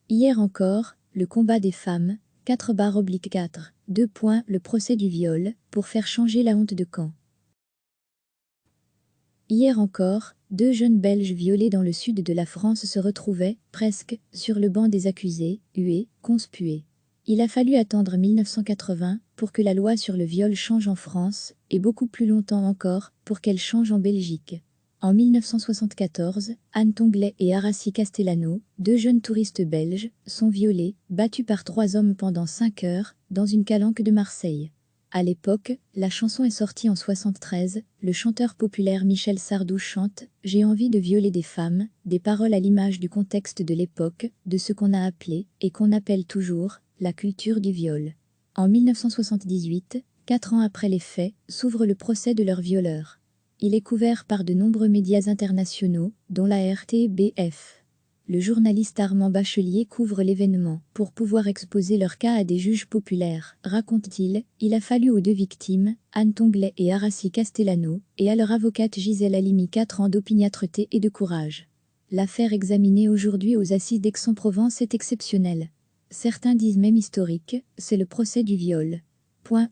Hier encore, le combat des femmes, 4/4, 2 points, le procès du viol, pour faire changer la honte de Caen. Hier encore, 2 jeunes Belges violés dans le sud de la France se retrouvaient, presque, sur le banc des accusés, hués, conspués. Il a fallu attendre 1980 pour que la loi sur le viol change en France, et beaucoup plus longtemps encore pour qu'elle change en Belgique. En 1974, Anne Tonglet et Aracy Castellano, 2 jeunes touristes belges, sont violés, battus par 3 hommes pendant 5 heures, dans une calanque de Marseille. À l'époque, la chanson est sortie en 73, le chanteur populaire Michel Sardou chante « J'ai envie de violer des femmes », des paroles à l'image du contexte de l'époque, de ce qu'on a appelé, et qu'on appelle toujours, la culture du viol. En 1978, 4 ans après les faits, s'ouvre le procès de leur violeur. Il est couvert par de nombreux médias internationaux, dont la RTBF. Le journaliste Armand Bachelier couvre l'événement. Pour pouvoir exposer leur cas à des juges populaires, raconte-t-il, il a fallu aux 2 victimes, Anne Tonglet et Aracy Castellano, et à leur avocate Gisèle Halimi 4 ans d'opiniâtreté et de courage. L'affaire examinée aujourd'hui aux assises d'Aix-en-Provence est exceptionnelle. Certains disent même historique, c'est le procès du viol.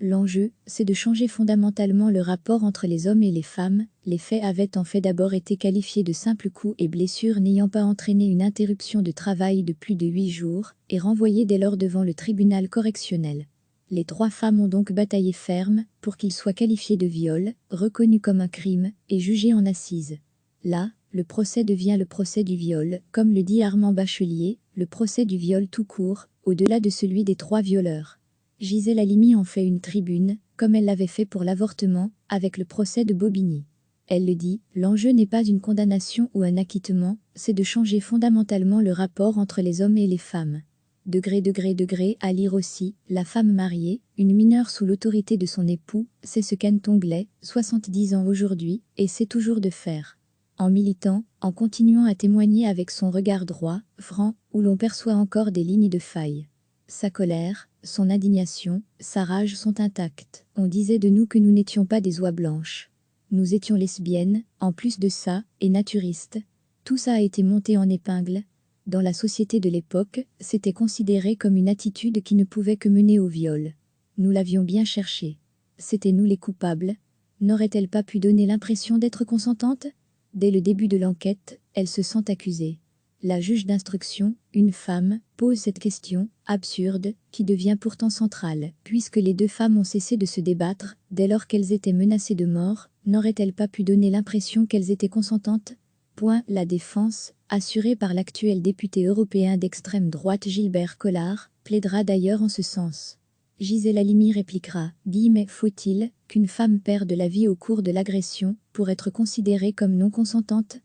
L'enjeu, c'est de changer fondamentalement le rapport entre les hommes et les femmes. Les faits avaient en fait d'abord été qualifiés de simples coups et blessures n'ayant pas entraîné une interruption de travail de plus de 8 jours, et renvoyés dès lors devant le tribunal correctionnel. Les 3 femmes ont donc bataillé ferme pour qu'il soit qualifié de viol, reconnu comme un crime, et jugé en assises. Là, le procès devient le procès du viol, comme le dit Armand Bachelier, le procès du viol tout court, au-delà de celui des 3 violeurs. Gisèle Halimi en fait une tribune, comme elle l'avait fait pour l'avortement, avec le procès de Bobigny. Elle le dit, l'enjeu n'est pas une condamnation ou un acquittement, c'est de changer fondamentalement le rapport entre les hommes et les femmes. Degré, à lire aussi, la femme mariée, une mineure sous l'autorité de son époux, c'est ce qu'Anne Tonglet, 70 ans aujourd'hui, essaie toujours de faire. En militant, en continuant à témoigner avec son regard droit, franc, où l'on perçoit encore des lignes de faille. Sa colère, son indignation, sa rage sont intactes. On disait de nous que nous n'étions pas des oies blanches. Nous étions lesbiennes, en plus de ça, et naturistes. Tout ça a été monté en épingle. Dans la société de l'époque, c'était considéré comme une attitude qui ne pouvait que mener au viol. Nous l'avions bien cherché. C'était nous les coupables. N'aurait-elle pas pu donner l'impression d'être consentante ? Dès le début de l'enquête, elle se sent accusée. La juge d'instruction, une femme, pose cette question, absurde, qui devient pourtant centrale. Puisque les 2 femmes ont cessé de se débattre, dès lors qu'elles étaient menacées de mort, n'auraient-elles pas pu donner l'impression qu'elles étaient consentantes ? La défense, assurée par l'actuel député européen d'extrême droite Gilbert Collard, plaidera d'ailleurs en ce sens. Gisèle Halimi répliquera, « Faut-il qu'une femme perde la vie au cours de l'agression pour être considérée comme non consentante ?»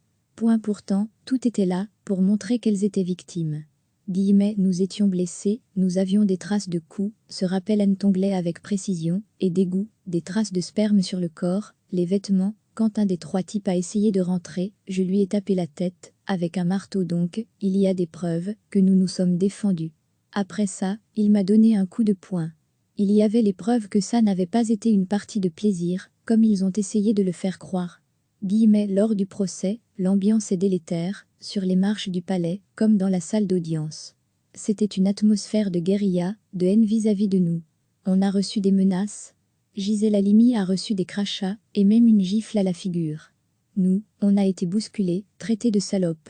Pourtant, tout était là pour montrer qu'elles étaient victimes. Nous étions blessés, nous avions des traces de coups, se rappelle Anne Tonglet avec précision, et d'égouts, des traces de sperme sur le corps, les vêtements. Quand un des 3 types a essayé de rentrer, je lui ai tapé la tête, avec un marteau donc, il y a des preuves que nous nous sommes défendus. Après ça, il m'a donné un coup de poing. Il y avait les preuves que ça n'avait pas été une partie de plaisir, comme ils ont essayé de le faire croire. Lors du procès, l'ambiance est délétère, sur les marches du palais, comme dans la salle d'audience. C'était une atmosphère de guérilla, de haine vis-à-vis de nous. On a reçu des menaces. Gisèle Halimi a reçu des crachats, et même une gifle à la figure. Nous, on a été bousculés, traités de salopes.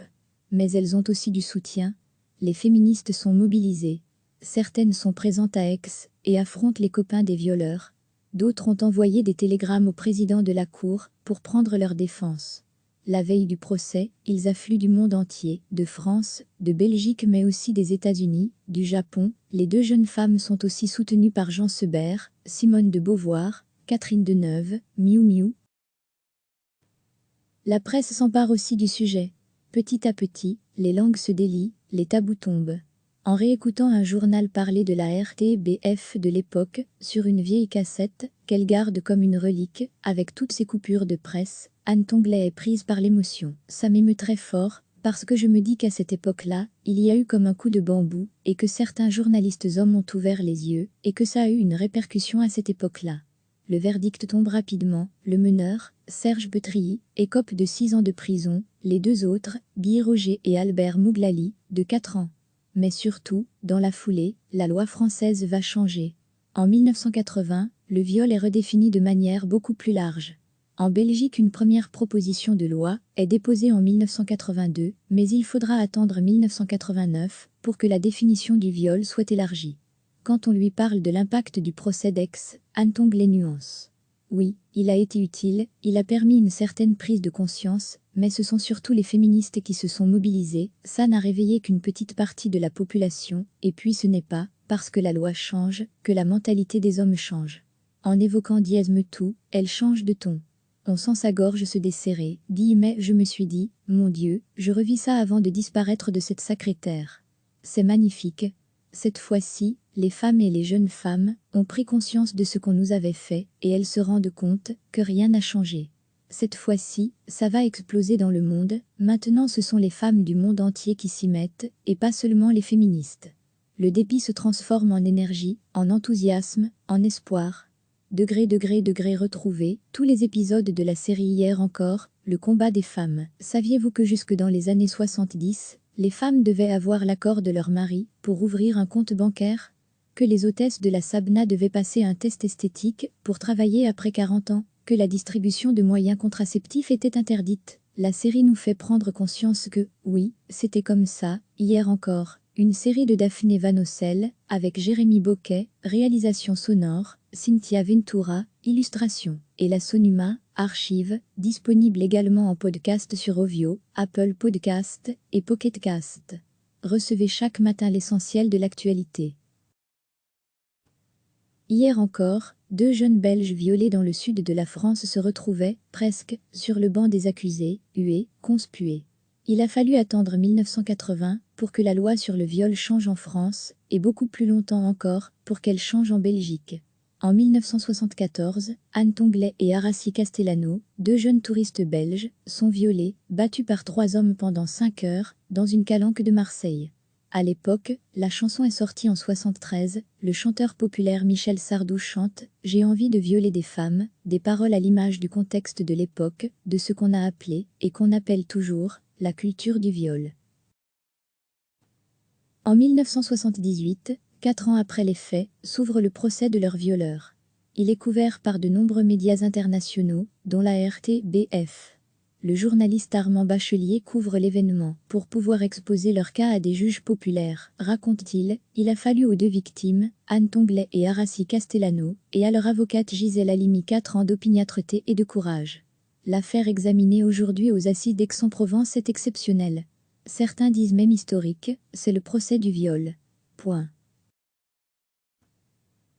Mais elles ont aussi du soutien. Les féministes sont mobilisées. Certaines sont présentes à Aix, et affrontent les copains des violeurs. D'autres ont envoyé des télégrammes au président de la Cour pour prendre leur défense. La veille du procès, ils affluent du monde entier, de France, de Belgique mais aussi des États-Unis, du Japon. Les 2 jeunes femmes sont aussi soutenues par Jean Sebert, Simone de Beauvoir, Catherine Deneuve, Miou Miou. La presse s'empare aussi du sujet. Petit à petit, les langues se délient, les tabous tombent. En réécoutant un journal parler de la RTBF de l'époque, sur une vieille cassette, qu'elle garde comme une relique, avec toutes ses coupures de presse, Anne Tonglet est prise par l'émotion. Ça m'émeut très fort, parce que je me dis qu'à cette époque-là, il y a eu comme un coup de bambou, et que certains journalistes hommes ont ouvert les yeux, et que ça a eu une répercussion à cette époque-là. Le verdict tombe rapidement, le meneur, Serge Betrilly, écope de 6 ans de prison, les 2 autres, Guy Roger et Albert Mouglali, de 4 ans. Mais surtout, dans la foulée, la loi française va changer. En 1980, le viol est redéfini de manière beaucoup plus large. En Belgique, une première proposition de loi est déposée en 1982, mais il faudra attendre 1989 pour que la définition du viol soit élargie. Quand on lui parle de l'impact du procès d'Aix, Anton les nuance. Oui, il a été utile, il a permis une certaine prise de conscience, mais ce sont surtout les féministes qui se sont mobilisées, ça n'a réveillé qu'une petite partie de la population, et puis ce n'est pas, parce que la loi change, que la mentalité des hommes change. En évoquant Diez Metou, elle change de ton. On sent sa gorge se desserrer, mais je me suis dit, mon Dieu, je revis ça avant de disparaître de cette sacrée terre. C'est magnifique. Cette fois-ci, les femmes et les jeunes femmes ont pris conscience de ce qu'on nous avait fait, et elles se rendent compte que rien n'a changé. Cette fois-ci, ça va exploser dans le monde, maintenant ce sont les femmes du monde entier qui s'y mettent, et pas seulement les féministes. Le dépit se transforme en énergie, en enthousiasme, en espoir. Degré retrouvé, tous les épisodes de la série Hier encore, le combat des femmes. Saviez-vous que jusque dans les années 70, les femmes devaient avoir l'accord de leur mari pour ouvrir un compte bancaire? Que les hôtesses de la Sabna devaient passer un test esthétique pour travailler après 40 ans? Que la distribution de moyens contraceptifs était interdite? La série nous fait prendre conscience que, oui, c'était comme ça, hier encore. Une série de Daphné Van Ossel, avec Jérémy Boquet, réalisation sonore, Cynthia Ventura, illustration, et la Sonuma, archive, disponible également en podcast sur Ovio, Apple Podcast et Pocket Cast. Recevez chaque matin l'essentiel de l'actualité. Hier encore, 2 jeunes Belges violés dans le sud de la France se retrouvaient, presque, sur le banc des accusés, hués, conspués. Il a fallu attendre 1980 pour que la loi sur le viol change en France, et beaucoup plus longtemps encore pour qu'elle change en Belgique. En 1974, Anne Tonglet et Arassi Castellano, 2 jeunes touristes belges, sont violés, battus par 3 hommes pendant 5 heures, dans une calanque de Marseille. À l'époque, la chanson est sortie en 73, le chanteur populaire Michel Sardou chante « J'ai envie de violer des femmes », des paroles à l'image du contexte de l'époque, de ce qu'on a appelé, et qu'on appelle toujours, la culture du viol. En 1978, 4 ans après les faits, s'ouvre le procès de leur violeur. Il est couvert par de nombreux médias internationaux, dont la RTBF. Le journaliste Armand Bachelier couvre l'événement. Pour pouvoir exposer leur cas à des juges populaires, raconte-t-il, il a fallu aux 2 victimes, Anne Tonglet et Arassi Castellano, et à leur avocate Gisèle Halimi 4 ans d'opiniâtreté et de courage. L'affaire examinée aujourd'hui aux assises d'Aix-en-Provence est exceptionnelle. Certains disent même historique, c'est le procès du viol. Point.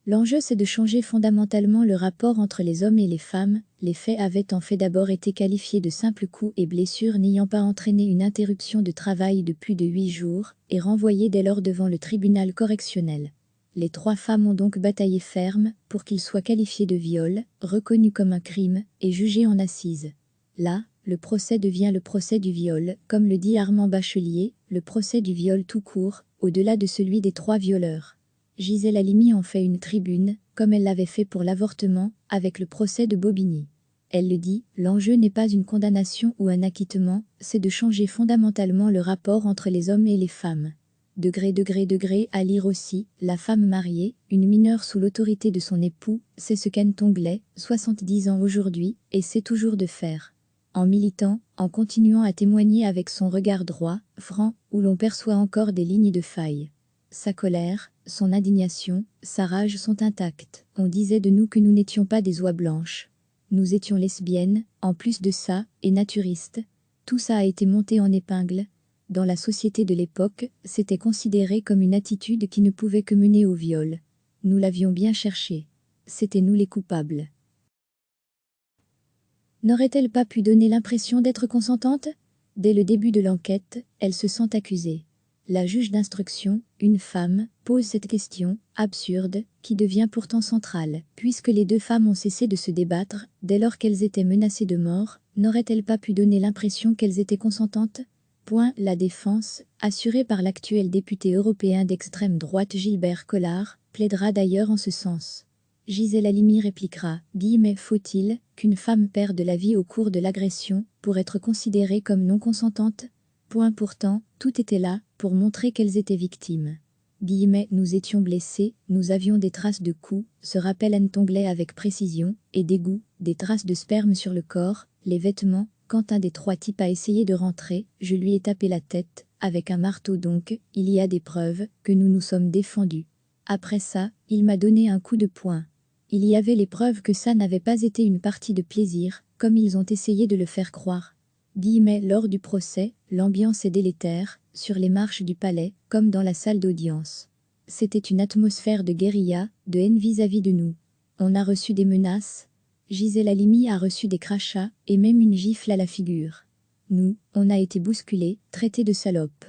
L'enjeu c'est de changer fondamentalement le rapport entre les hommes et les femmes. Les faits avaient en fait d'abord été qualifiés de simples coups et blessures n'ayant pas entraîné une interruption de travail de plus de 8 jours, et renvoyés dès lors devant le tribunal correctionnel. Les 3 femmes ont donc bataillé ferme pour qu'il soit qualifié de viol, reconnu comme un crime, et jugé en assises. Là, le procès devient le procès du viol, comme le dit Armand Bachelier, le procès du viol tout court, au-delà de celui des 3 violeurs. Gisèle Halimi en fait une tribune, comme elle l'avait fait pour l'avortement, avec le procès de Bobigny. Elle le dit, l'enjeu n'est pas une condamnation ou un acquittement, c'est de changer fondamentalement le rapport entre les hommes et les femmes. Degré à lire aussi, la femme mariée, une mineure sous l'autorité de son époux, c'est ce qu'Anne Tonglet, 70 ans aujourd'hui, essaie toujours de faire. En militant, en continuant à témoigner avec son regard droit, franc, où l'on perçoit encore des lignes de faille. Sa colère, son indignation, sa rage sont intactes. On disait de nous que nous n'étions pas des oies blanches. Nous étions lesbiennes, en plus de ça, et naturistes. Tout ça a été monté en épingle. Dans la société de l'époque, c'était considéré comme une attitude qui ne pouvait que mener au viol. Nous l'avions bien cherché. C'était nous les coupables. N'aurait-elle pas pu donner l'impression d'être consentante? Dès le début de l'enquête, elle se sent accusée. La juge d'instruction, une femme, pose cette question, absurde, qui devient pourtant centrale. Puisque les 2 femmes ont cessé de se débattre, dès lors qu'elles étaient menacées de mort, n'aurait-elle pas pu donner l'impression qu'elles étaient consentantes? La défense, assurée par l'actuel député européen d'extrême droite Gilbert Collard, plaidera d'ailleurs en ce sens. Gisèle Halimi répliquera, « Faut-il qu'une femme perde la vie au cours de l'agression pour être considérée comme non consentante ?» Pourtant, tout était là pour montrer qu'elles étaient victimes. Nous étions blessés, nous avions des traces de coups, se rappelle Anne Tongley avec précision, et d'égouts, des traces de sperme sur le corps, les vêtements. Quand un des trois types a essayé de rentrer, je lui ai tapé la tête, avec un marteau donc, il y a des preuves que nous nous sommes défendus. Après ça, il m'a donné un coup de poing. Il y avait les preuves que ça n'avait pas été une partie de plaisir, comme ils ont essayé de le faire croire. Lors du procès, l'ambiance est délétère, sur les marches du palais, comme dans la salle d'audience. C'était une atmosphère de guérilla, de haine vis-à-vis de nous. On a reçu des menaces. Gisèle Halimi a reçu des crachats, et même une gifle à la figure. Nous, on a été bousculés, traités de salopes.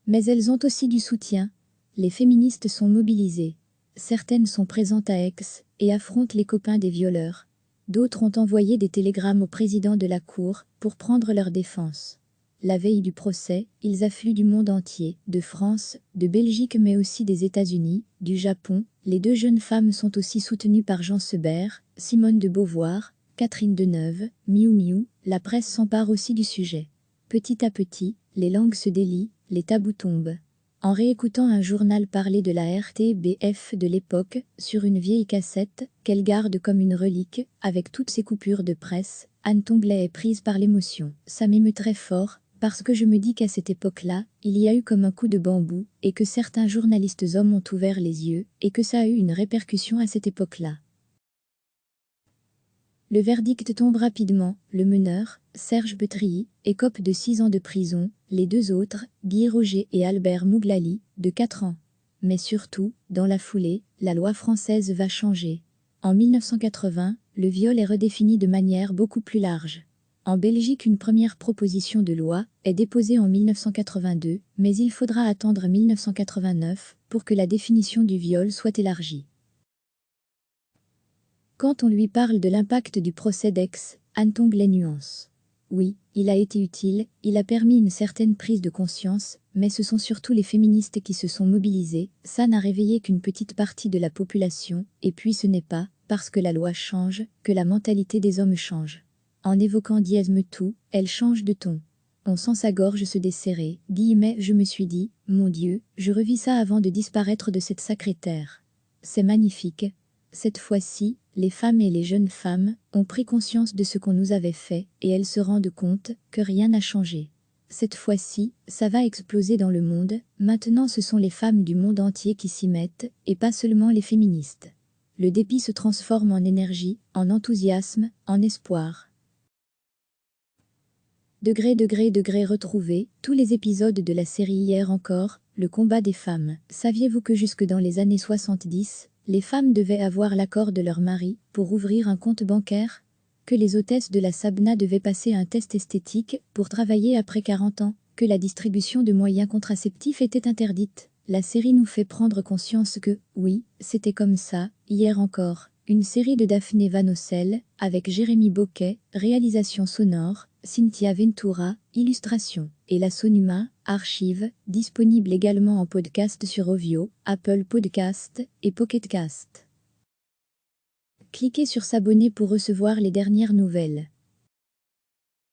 Mais elles ont aussi du soutien. Les féministes sont mobilisées. Certaines sont présentes à Aix, et affrontent les copains des violeurs. D'autres ont envoyé des télégrammes au président de la Cour pour prendre leur défense. La veille du procès, ils affluent du monde entier, de France, de Belgique mais aussi des États-Unis, du Japon. Les deux jeunes femmes sont aussi soutenues par Jean Sebert, Simone de Beauvoir, Catherine Deneuve, Miou Miou. La presse s'empare aussi du sujet. Petit à petit, les langues se délient, les tabous tombent. En réécoutant un journal parler de la RTBF de l'époque, sur une vieille cassette, qu'elle garde comme une relique, avec toutes ses coupures de presse, Anne Tongley est prise par l'émotion. Ça m'émeut très fort, parce que je me dis qu'à cette époque-là, il y a eu comme un coup de bambou, et que certains journalistes hommes ont ouvert les yeux, et que ça a eu une répercussion à cette époque-là. Le verdict tombe rapidement, le meneur, Serge Betrilly, écope de 6 ans de prison, les deux autres, Guy Roger et Albert Mouglali, de 4 ans. Mais surtout, dans la foulée, la loi française va changer. En 1980, le viol est redéfini de manière beaucoup plus large. En Belgique, une première proposition de loi est déposée en 1982, mais il faudra attendre 1989 pour que la définition du viol soit élargie. Quand on lui parle de l'impact du procès d'Aix, Anne Tongley nuance. Oui, il a été utile, il a permis une certaine prise de conscience, mais ce sont surtout les féministes qui se sont mobilisées, ça n'a réveillé qu'une petite partie de la population, et puis ce n'est pas, parce que la loi change, que la mentalité des hommes change. En évoquant Diez Metou, elle change de ton. On sent sa gorge se desserrer, je me suis dit, mon Dieu, je revis ça avant de disparaître de cette sacrée terre. C'est magnifique. Cette fois-ci, les femmes et les jeunes femmes ont pris conscience de ce qu'on nous avait fait et elles se rendent compte que rien n'a changé. Cette fois-ci, ça va exploser dans le monde, maintenant ce sont les femmes du monde entier qui s'y mettent et pas seulement les féministes. Le dépit se transforme en énergie, en enthousiasme, en espoir. Degré retrouvé, tous les épisodes de la série Hier encore, le combat des femmes. Saviez-vous que jusque dans les années 70, les femmes devaient avoir l'accord de leur mari pour ouvrir un compte bancaire? Que les hôtesses de la Sabna devaient passer un test esthétique pour travailler après 40 ans? Que la distribution de moyens contraceptifs était interdite? La série nous fait prendre conscience que, oui, c'était comme ça, hier encore. Une série de Daphné Van Ossel, avec Jérémy Boquet, réalisation sonore, Cynthia Ventura, illustration, et la Sonuma, archive, disponible également en podcast sur Ovio, Apple Podcast et Pocket Cast. Cliquez sur s'abonner pour recevoir les dernières nouvelles.